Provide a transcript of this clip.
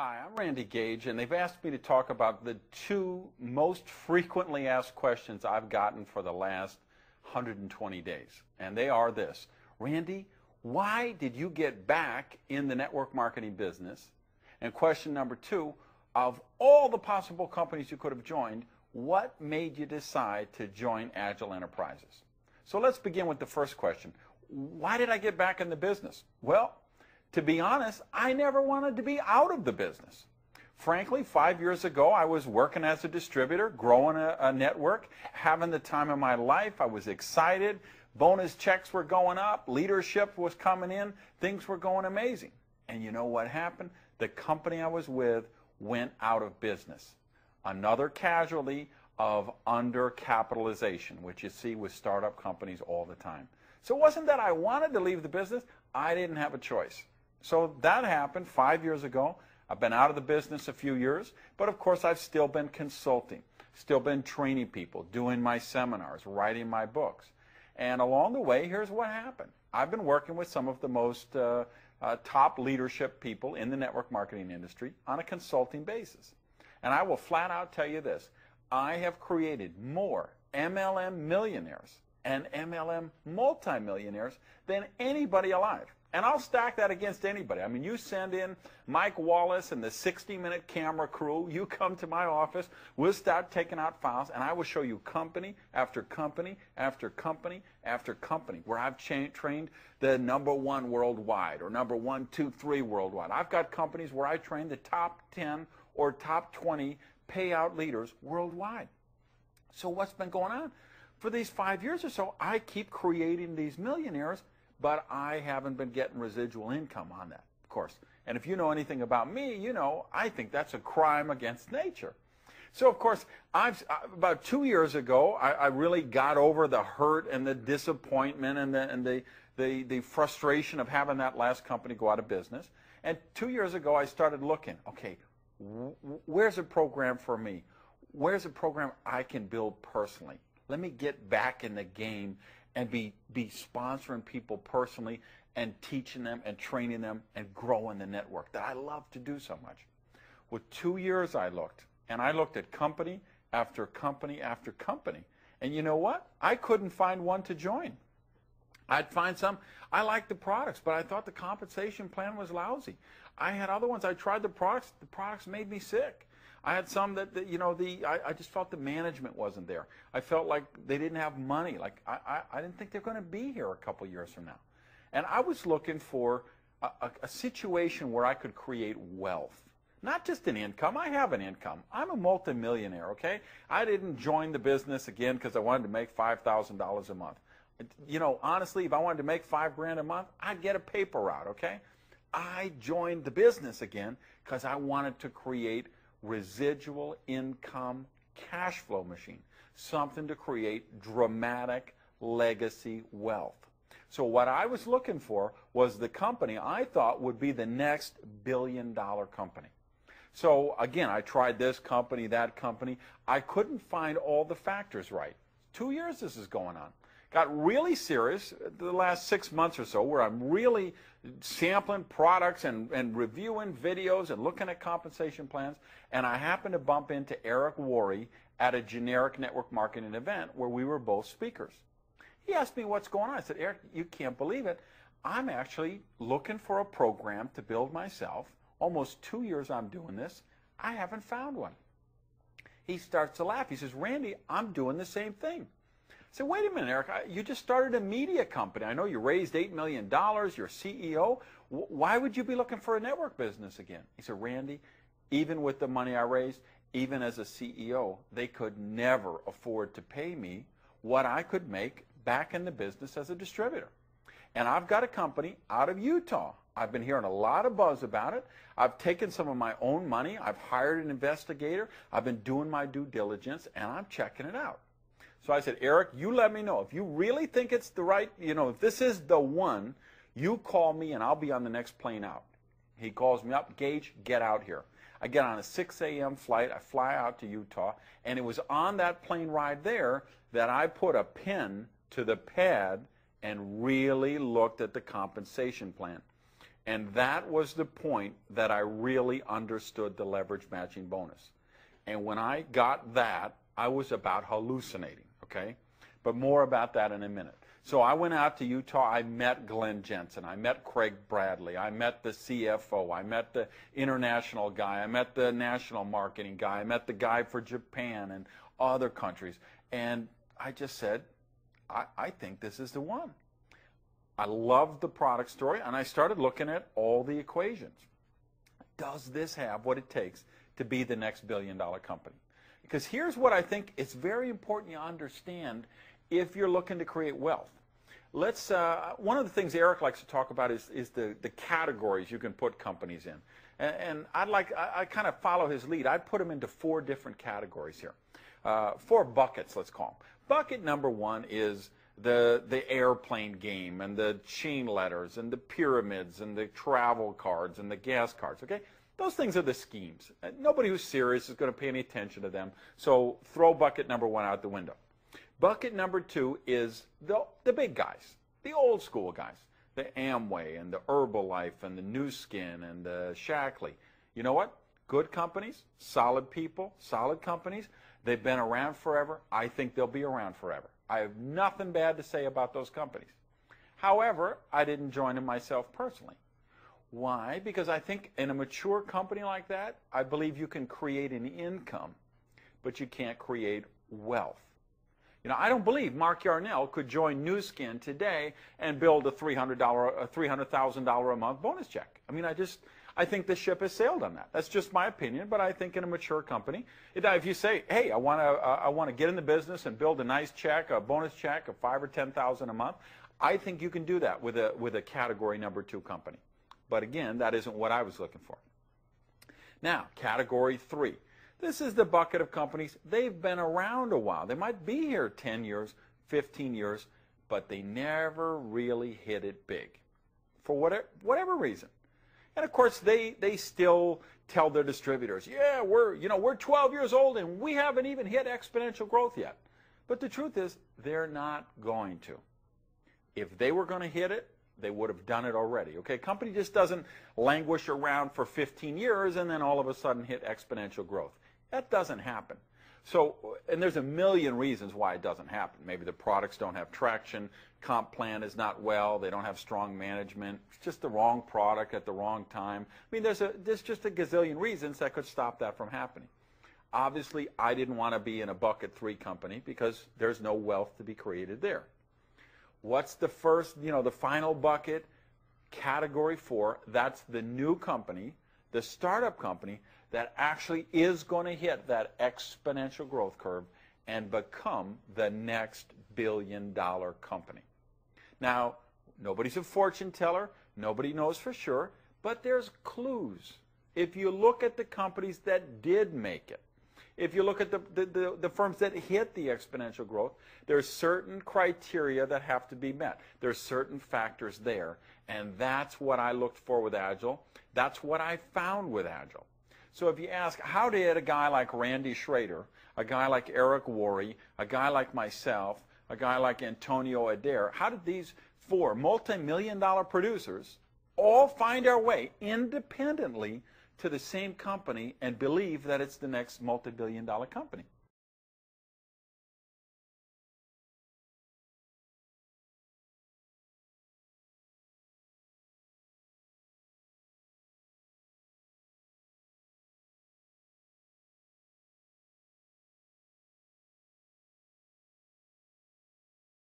Hi, I'm Randy Gage, and they've asked me to talk about the two most frequently asked questions I've gotten for the last 120 days. And they are this: Randy, why did you get back in the network marketing business? And question number two, of all the possible companies you could have joined, what made you decide to join Agel Enterprises? So let's begin with the first question. Why did I get back in the business? Well, to be honest, I never wanted to be out of the business. Frankly, 5 years ago, I was working as a distributor, growing a network, having the time of my life. I was excited. Bonus checks were going up. Leadership was coming in. Things were going amazing. And you know what happened? The company I was with went out of business. Another casualty of undercapitalization, which you see with startup companies all the time. So it wasn't that I wanted to leave the business. I didn't have a choice. So that happened 5 years ago. I've been out of the business a few years, but of course I've still been consulting, still been training people, doing my seminars, writing my books. And along the way, here's what happened. I've been working with some of the most top leadership people in the network marketing industry on a consulting basis. And I will flat out tell you this: I have created more MLM millionaires and MLM multimillionaires than anybody alive. And I'll stack that against anybody. I mean, you send in Mike Wallace and the 60-minute camera crew, you come to my office, we'll start taking out files, and I will show you company after company after company after company where I've trained the #1 worldwide or number 1, 2, 3 worldwide. I've got companies where I train the top 10 or top 20 payout leaders worldwide. So what's been going on? For these 5 years or so, I keep creating these millionaires, but I haven't been getting residual income on that, of course. And if you know anything about me, you know I think that's a crime against nature. So, of course, about 2 years ago, I really got over the hurt and the disappointment and the frustration of having that last company go out of business. And 2 years ago, I started looking, okay, where's a program for me? Where's a program I can build personally? Let me get back in the game and be sponsoring people personally and teaching them and training them and growing the network that I love to do so much. With 2 years I looked, and I looked at company after company after company. And you know what? I couldn't find one to join. I'd find some. I liked the products, but I thought the compensation plan was lousy. I had other ones. I tried the products made me sick. I had some that I just felt the management wasn't there. I felt like they didn't have money. Like I didn't think they're going to be here a couple years from now. And I was looking for a situation where I could create wealth. Not just an income. I have an income. I'm a multimillionaire, okay? I didn't join the business again because I wanted to make $5,000 a month. You know, honestly, if I wanted to make $5,000 a month, I'd get a paper route, okay? I joined the business again because I wanted to create residual income cash flow machine, something to create dramatic legacy wealth. So what I was looking for was the company I thought would be the next billion-dollar company. So again, I tried this company, that company. I couldn't find all the factors right. 2 years this is going on. Got really serious the last 6 months or so, where I'm really sampling products and reviewing videos and looking at compensation plans. And I happened to bump into Eric Worre at a generic network marketing event where we were both speakers. He asked me what's going on. I said, Eric, you can't believe it. I'm actually looking for a program to build myself. Almost 2 years I'm doing this. I haven't found one. He starts to laugh. He says, Randy, I'm doing the same thing. I said, wait a minute, Eric, you just started a media company. I know you raised $8 million. You're CEO. Why would you be looking for a network business again? He said, Randy, even with the money I raised, even as a CEO, they could never afford to pay me what I could make back in the business as a distributor. And I've got a company out of Utah. I've been hearing a lot of buzz about it. I've taken some of my own money. I've hired an investigator. I've been doing my due diligence, and I'm checking it out. So I said, Eric, you let me know. If you really think it's the right, if this is the one, you call me and I'll be on the next plane out. He calls me up, Gage, get out here. I get on a 6 a.m. flight. I fly out to Utah. And it was on that plane ride there that I put a pen to the pad and really looked at the compensation plan. And that was the point that I really understood the leverage matching bonus. And when I got that, I was about hallucinating, okay? But more about that in a minute. So I went out to Utah. I met Glenn Jensen. I met Craig Bradley. I met the CFO. I met the international guy. I met the national marketing guy. I met the guy for Japan and other countries. And I just said, I think this is the one. I loved the product story, and I started looking at all the equations. Does this have what it takes to be the next billion-dollar company? Because here's what I think it's very important you understand if you're looking to create wealth. Let's, one of the things Eric likes to talk about is the categories you can put companies in. And I kind of follow his lead. I'd put them into 4 different categories here. 4 buckets, let's call them. Bucket number 1 is the airplane game and the chain letters and the pyramids and the travel cards and the gas cards, okay? Those things are the schemes. Nobody who's serious is going to pay any attention to them. So throw bucket number 1 out the window. Bucket number 2 is the big guys, the old school guys, the Amway and the Herbalife and the New Skin and the Shackley. You know what? Good companies, solid people, solid companies. They've been around forever. I think they'll be around forever. I have nothing bad to say about those companies. However, I didn't join them myself personally. Why? Because I think in a mature company like that, I believe you can create an income, but you can't create wealth. You know, I don't believe Mark Yarnell could join New Skin today and build a $300,000 a month bonus check. I mean, I think the ship has sailed on that. That's just my opinion, but I think in a mature company, if you say, hey, I want to get in the business and build a nice check, a bonus check of $5,000 or $10,000 a month, I think you can do that with a category number 2 company. But again, that isn't what I was looking for. Now, category 3. This is the bucket of companies. They've been around a while. They might be here 10 years, 15 years, but they never really hit it big for whatever reason. And of course, they still tell their distributors, yeah, we're 12 years old and we haven't even hit exponential growth yet. But the truth is, they're not going to. If they were going to hit it, they would have done it already. Okay, company just doesn't languish around for 15 years and then all of a sudden hit exponential growth. That doesn't happen. So, and there's a million reasons why it doesn't happen. Maybe the products don't have traction, comp plan is not well, they don't have strong management, it's just the wrong product at the wrong time. I mean, there's just a gazillion reasons that could stop that from happening. Obviously, I didn't want to be in a bucket 3 company because there's no wealth to be created there. What's the first, the final bucket? Category 4, that's the new company, the startup company that actually is going to hit that exponential growth curve and become the next billion-dollar company. Now, nobody's a fortune teller, nobody knows for sure, but there's clues. If you look at the companies that did make it, if you look at the firms that hit the exponential growth, there's certain criteria that have to be met. There's certain factors there, and that's what I looked for with Agel. That's what I found with Agel. So if you ask, how did a guy like Randy Schrader, a guy like Eric Worre, a guy like myself, a guy like Antonio Adair, how did these 4 multi-million-dollar producers all find our way independently to the same company and believe that it's the next multi-billion-dollar company?